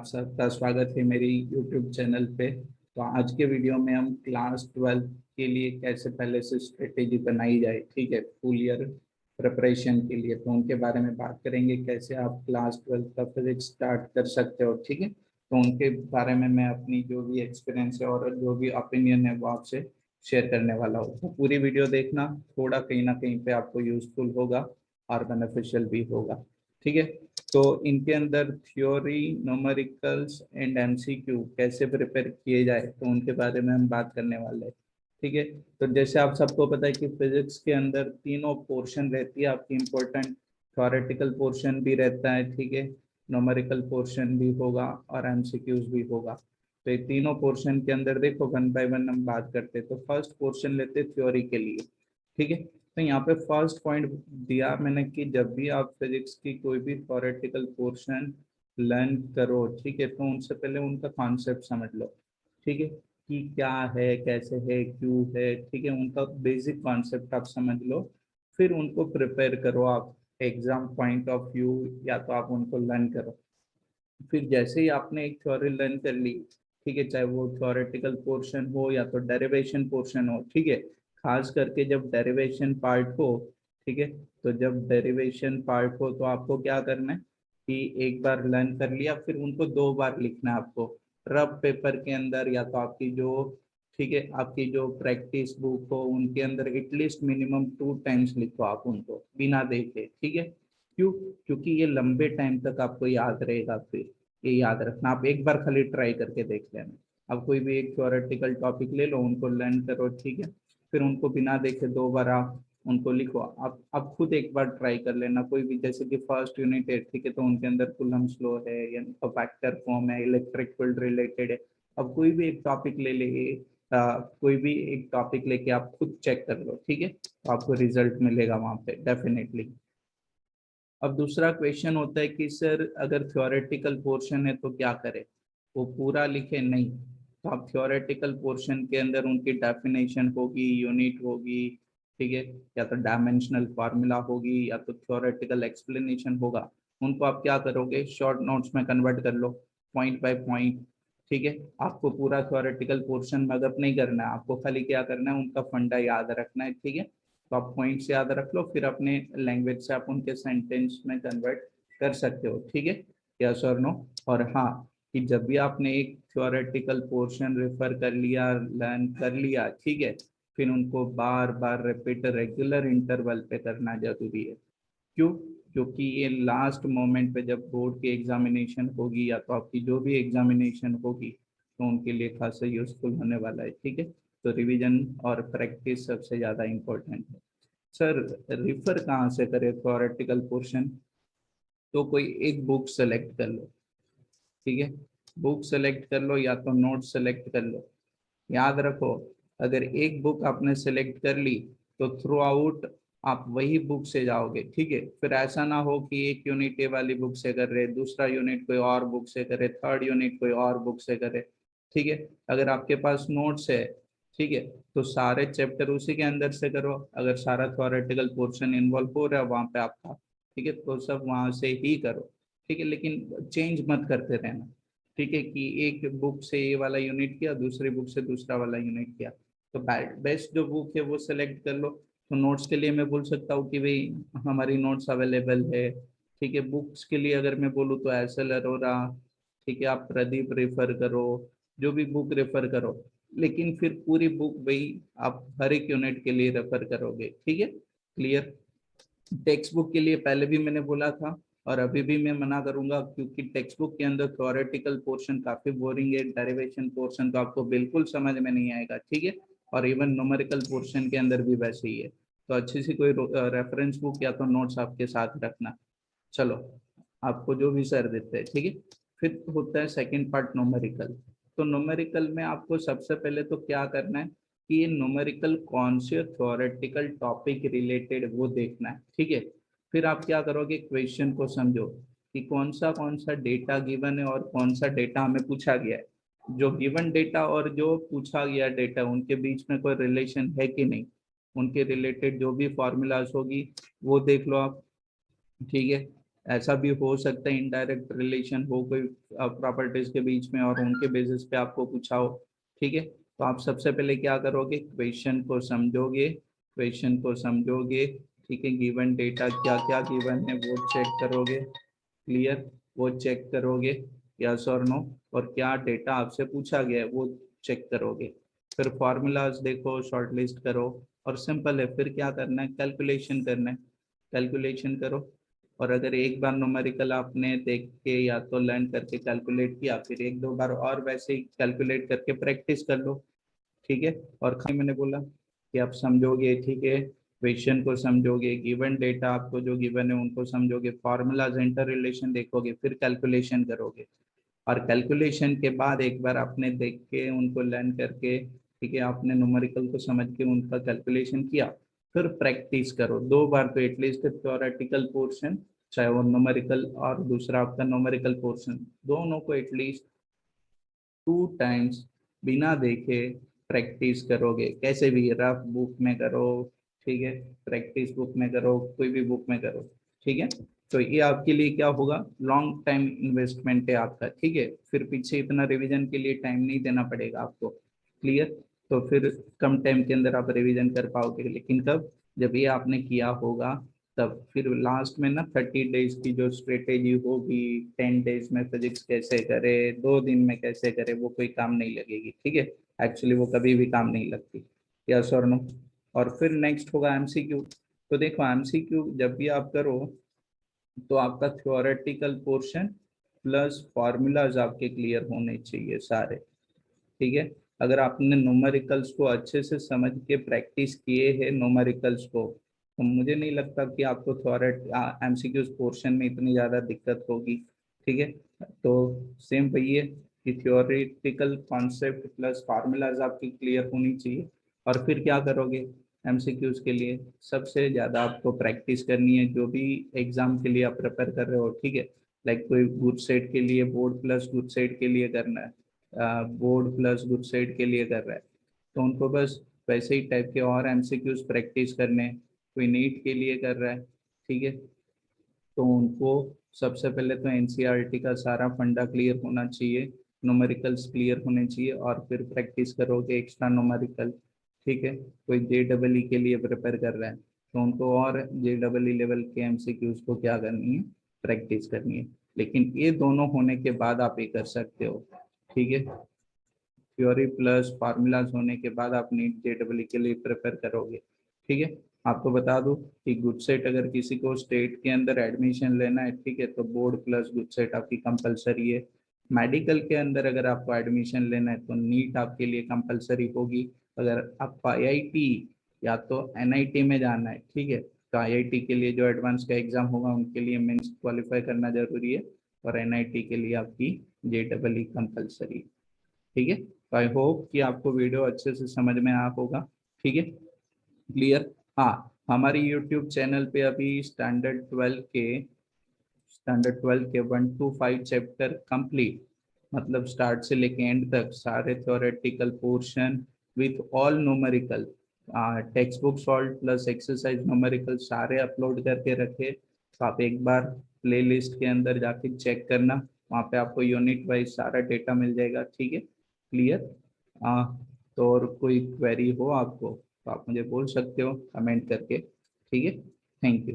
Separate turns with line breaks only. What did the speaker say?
सबका स्वागत है मेरी YouTube चैनल पे। तो आज के वीडियो में हम क्लास 12 के लिए कैसे पहले से स्ट्रेटेजी बनाई जाए, ठीक है, फुल ईयर प्रिपरेशन के लिए, तो उनके बारे में बात करेंगे। कैसे आप क्लास 12 का फिजिक्स स्टार्ट कर सकते हो, ठीक है। तो उनके बारे में मैं अपनी जो भी एक्सपीरियंस है और जो भी ओपिनियन है वो आपसे शेयर करने वाला हूँ। तो पूरी वीडियो देखना, थोड़ा कहीं ना कहीं पे आपको यूजफुल होगा और बेनिफिशियल भी होगा, ठीक है। तो इनके अंदर थ्योरी, न्यूमेरिकल्स एंड एमसीक्यू कैसे प्रिपेयर किए जाए, तो उनके बारे में हम बात करने वाले हैं, ठीक है। तो जैसे आप सबको पता है कि फिजिक्स के अंदर तीनों पोर्शन रहती है आपकी इम्पोर्टेंट। थ्योरेटिकल पोर्शन भी रहता है, ठीक है, न्यूमेरिकल पोर्शन भी होगा और एमसीक्यूज भी होगा। तो ये तीनों पोर्शन के अंदर देखो वन बाय वन हम बात करते हैं। तो फर्स्ट पोर्शन लेते हैं थ्योरी के लिए, ठीक है। तो यहाँ पे फर्स्ट पॉइंट दिया मैंने कि जब भी आप फिजिक्स की कोई भी थ्योरेटिकल पोर्शन लर्न करो, ठीक है, तो उनसे पहले उनका कॉन्सेप्ट समझ लो, ठीक है, कि क्या है, कैसे है, क्यों है, ठीक है, उनका बेसिक कॉन्सेप्ट आप समझ लो। फिर उनको प्रिपेयर करो आप एग्जाम पॉइंट ऑफ व्यू, या तो आप उनको लर्न करो। फिर जैसे ही आपने एक थ्योरी लर्न कर ली, ठीक है, चाहे वो थ्योरेटिकल पोर्शन हो या तो डेरिवेशन पोर्शन हो, ठीक है, खास करके जब डेरिवेशन पार्ट हो, ठीक है, तो जब डेरिवेशन पार्ट हो तो आपको क्या करना है कि एक बार लर्न कर लिया, फिर उनको 2 बार लिखना है आपको रफ पेपर के अंदर, या तो आपकी जो, ठीक है, आपकी जो प्रैक्टिस बुक हो उनके अंदर एटलीस्ट मिनिमम 2 टाइम्स लिखो आप उनको बिना देखे, ठीक है। क्यों? क्योंकि ये लंबे टाइम तक आपको याद रहेगा। फिर ये याद रखना, आप एक बार खाली ट्राई करके देख लेना। अब कोई भी एक थ्योरेटिकल टॉपिक ले लो, उनको लर्न करो, ठीक है, फिर उनको बिना देखे 2 बार आप उनको लिखो। आप खुद एक बार ट्राई कर लेना। कोई भी, जैसे कि फर्स्ट यूनिट है, ठीक है, तो उनके अंदर कूलम्ब्स लॉ है या वेक्टर फॉर्म है, इलेक्ट्रिक फील्ड रिलेटेड है। अब कोई भी एक टॉपिक ले ले, कोई भी एक टॉपिक लेके आप खुद चेक कर लो, ठीक है, तो आपको रिजल्ट मिलेगा वहां पे डेफिनेटली। अब दूसरा क्वेश्चन होता है कि सर अगर थ्योरेटिकल पोर्शन है तो क्या करें, वो पूरा लिखे? नहीं, तो आप थ्योरेटिकल पोर्शन के अंदर उनकी डेफिनेशन होगी, यूनिट होगी, ठीक है, या तो डायमेंशनल फार्मूला होगी, या तो थ्योरेटिकल एक्सप्लेनेशन होगा। उनको आप क्या करोगे, शॉर्ट नोट्स में कन्वर्ट कर लो, पॉइंट बाय पॉइंट, ठीक है। आपको पूरा थ्योरेटिकल पोर्शन मगअप नहीं करना है, आपको खाली क्या करना है, उनका फंडा याद रखना है, ठीक है। तो आप पॉइंट्स याद रख लो, फिर अपने लैंग्वेज से आप उनके सेंटेंस में कन्वर्ट कर सकते हो, ठीक है, यस और नो। और हाँ, कि जब भी आपने एक थ्योरेटिकल पोर्शन रेफर कर लिया, लर्न कर लिया, ठीक है, फिर उनको बार बार रिपीट रेगुलर इंटरवल पे करना जरूरी है। क्यों? क्योंकि ये लास्ट मोमेंट पे जब बोर्ड की एग्जामिनेशन होगी या तो आपकी जो भी एग्जामिनेशन होगी, तो उनके लिए खासा यूजफुल होने वाला है, ठीक है। तो रिवीजन और प्रैक्टिस सबसे ज़्यादा इम्पोर्टेंट है। सर रिफर कहाँ से करें थ्योरेटिकल पोर्शन? तो कोई एक बुक सेलेक्ट कर लो, ठीक है, बुक सेलेक्ट कर लो या तो नोट सेलेक्ट कर लो। याद रखो, अगर एक बुक आपने सेलेक्ट कर ली तो थ्रू आउट आप वही बुक से जाओगे, ठीक है। फिर ऐसा ना हो कि एक यूनिट ए वाली बुक से कर रहे, दूसरा यूनिट कोई और बुक से करे, थर्ड यूनिट कोई और बुक से करे, ठीक है। अगर आपके पास नोट्स है, ठीक है, तो सारे चैप्टर उसी के अंदर से करो। अगर सारा थ्योरेटिकल पोर्शन इन्वॉल्व हो रहा है वहाँ पे आपका, ठीक है, तो सब वहाँ से ही करो, ठीक है, लेकिन चेंज मत करते रहना, ठीक है, कि एक बुक से ये वाला यूनिट किया, दूसरी बुक से दूसरा वाला यूनिट किया। तो बेस्ट जो बुक है वो सेलेक्ट कर लो। तो नोट्स के लिए मैं बोल सकता हूँ कि भाई हमारी नोट्स अवेलेबल है, ठीक है। बुक्स के लिए अगर मैं बोलूँ तो एस एल अरोरा, ठीक है, आप प्रदीप रेफर करो, जो भी बुक रेफर करो, लेकिन फिर पूरी बुक भाई आप हर एक यूनिट के लिए रेफर करोगे, ठीक है, क्लियर। टेक्स्ट बुक के लिए पहले भी मैंने बोला था और अभी भी मैं मना करूंगा, क्योंकि टेक्स्ट बुक के अंदर थ्योरेटिकल पोर्शन काफी बोरिंग है, डेरिवेशन पोर्शन तो आपको बिल्कुल समझ में नहीं आएगा, ठीक है, और इवन न्यूमेरिकल पोर्शन के अंदर भी वैसे ही है। तो अच्छी सी कोई रेफरेंस बुक या तो नोट्स आपके साथ रखना। चलो, आपको जो भी सर देते हैं, ठीक है। फिर होता है सेकंड पार्ट, न्यूमेरिकल। तो न्यूमेरिकल में आपको सबसे पहले तो क्या करना है कि ये न्यूमेरिकल कौन से थ्योरेटिकल टॉपिक रिलेटेड वो देखना है, ठीक है। फिर आप क्या करोगे, क्वेश्चन को समझो कि कौन सा डेटा गिवन है और कौन सा डेटा हमें पूछा गया है। जो गिवन डेटा और जो पूछा गया डेटा, उनके बीच में कोई रिलेशन है कि नहीं, उनके रिलेटेड जो भी फॉर्मूलाज होगी वो देख लो आप, ठीक है। ऐसा भी हो सकता है इनडायरेक्ट रिलेशन हो कोई प्रॉपर्टीज के बीच में और उनके बेसिस पे आपको पूछा हो। ठीक है, तो आप सबसे पहले क्या करोगे, क्वेश्चन को समझोगे, क्वेश्चन को समझोगे। ठीक है, गिवन डेटा क्या क्या गिवन है वो चेक करोगे, क्लियर, वो चेक करोगे, यस और नो, और क्या डेटा आपसे पूछा गया है वो चेक करोगे। फिर फॉर्मूलाज देखो, शॉर्टलिस्ट करो, और सिंपल है, फिर क्या करना है, कैलकुलेशन करना है, कैलकुलेशन करो। और अगर एक बार न्यूमेरिकल आपने देख के या तो लर्न करके कैलकुलेट किया, फिर एक दो बार और वैसे ही कैलकुलेट करके प्रैक्टिस कर लो। ठीक है, और खाली मैंने बोला कि आप समझोगे, ठीक है, क्वेश्चन को समझोगे, गिवन डेटा आपको जो गिवन है उनको समझोगे, फार्मूलाज इंटर रिलेशन देखोगे, फिर कैलकुलेशन करोगे। और कैलकुलेशन के बाद एक बार आपने देख के उनको लर्न करके, ठीक है, आपने न्यूमेरिकल को समझ के उनका कैलकुलेशन किया, फिर प्रैक्टिस करो 2 बार तो एटलीस्ट थ्योरेटिकल पोर्शन, चाहे वो न्यूमेरिकल और दूसरा आपका न्यूमेरिकल पोर्शन, दोनों को एटलीस्ट 2 टाइम्स बिना देखे प्रैक्टिस करोगे, कैसे भी, रफ बुक में करो, ठीक है, प्रैक्टिस बुक में करो, कोई भी बुक में करो। ठीक है, तो ये आपके लिए क्या होगा, लॉन्ग टाइम इन्वेस्टमेंट है आपका। ठीक है, फिर पीछे इतना रिवीजन के लिए टाइम नहीं देना पड़ेगा आपको, क्लियर। तो फिर कम टाइम के अंदर आप रिवीजन कर पाओगे, लेकिन कब, जब ये आपने किया होगा तब। फिर लास्ट में ना 30 डेज की जो स्ट्रेटेजी होगी, 10 डेज में फिजिक्स कैसे करे, 2 दिन में कैसे करे, वो कोई काम नहीं लगेगी। ठीक है, एक्चुअली वो कभी भी काम नहीं लगती, यस और नो। और फिर नेक्स्ट होगा एमसीक्यू। तो देखो एमसीक्यू जब भी आप करो तो आपका थ्योरेटिकल पोर्शन प्लस फॉर्मूलाज आपके क्लियर होने चाहिए सारे। ठीक है, अगर आपने न्यूमेरिकल्स को अच्छे से समझ के प्रैक्टिस किए हैं न्यूमेरिकल्स को, तो मुझे नहीं लगता कि आपको थोरेट एमसीक्यूज पोर्शन में इतनी ज़्यादा दिक्कत होगी। ठीक है, तो सेम वही है कि थियोरेटिकल कॉन्सेप्ट प्लस फार्मूलाज आपकी क्लियर होनी चाहिए। और फिर क्या करोगे, एमसीक्यूज के लिए सबसे ज़्यादा आपको प्रैक्टिस करनी है, जो भी एग्जाम के लिए आप प्रिपेयर कर रहे हो। ठीक है, लाइक कोई गुड सेट के लिए बोर्ड प्लस गुड सेट के लिए करना है, बोर्ड प्लस गुड साइड के लिए कर रहा है, तो उनको बस वैसे ही टाइप के और एमसीक्यूज प्रैक्टिस करने, कोई नीट के लिए कर रहा है, ठीक है, तो उनको सबसे पहले तो एनसीईआरटी का सारा फंडा क्लियर होना चाहिए, न्यूमेरिकल्स क्लियर होने चाहिए, और फिर प्रैक्टिस करोगे एक्स्ट्रा न्यूमेरिकल। ठीक है, कोई जेडबलई के लिए प्रिपेयर कर रहा है तो उनको और जेडबलई लेवल के एमसीक्यूज को क्या करनी है, प्रैक्टिस करनी है। लेकिन ये दोनों होने के बाद आप ये कर सकते हो। ठीक है, थ्योरी प्लस फार्मूलाज होने के बाद आप नीट जेडबलई के लिए प्रिपेयर करोगे। ठीक है, आपको बता दूं कि गुड सेट अगर किसी को स्टेट के अंदर एडमिशन लेना है, ठीक है, तो बोर्ड प्लस गुड सेट आपकी कंपलसरी है। मेडिकल के अंदर अगर आपको एडमिशन लेना है तो नीट आपके लिए कंपलसरी होगी। अगर आपको आईआईटी या तो एनआईटी में जाना है, ठीक है, तो आईआईटी के लिए जो एडवांस का एग्जाम होगा उनके लिए मेंस क्वालिफाई करना जरूरी है, और एनआईटी के लिए आपकी जेडबलई कंपलसरी। ठीक है, तो आई होप कि आपको वीडियो अच्छे से समझ में आया होगा। ठीक है, क्लियर। हाँ, हमारी यूट्यूब चैनल पे अभी स्टैंडर्ड 12 के 1 to 5 चैप्टर कंप्लीट, मतलब स्टार्ट से लेके एंड तक सारे theoretical portion with all numerical, text book solve plus exercise numerical सारे अपलोड करके रखे। तो आप एक बार प्ले लिस्ट के अंदर जाके चेक करना, वहाँ पे आपको यूनिट वाइज सारा डेटा मिल जाएगा। ठीक है, क्लियर। तो और कोई क्वेरी हो आपको तो आप मुझे बोल सकते हो कमेंट करके। ठीक है, थैंक यू।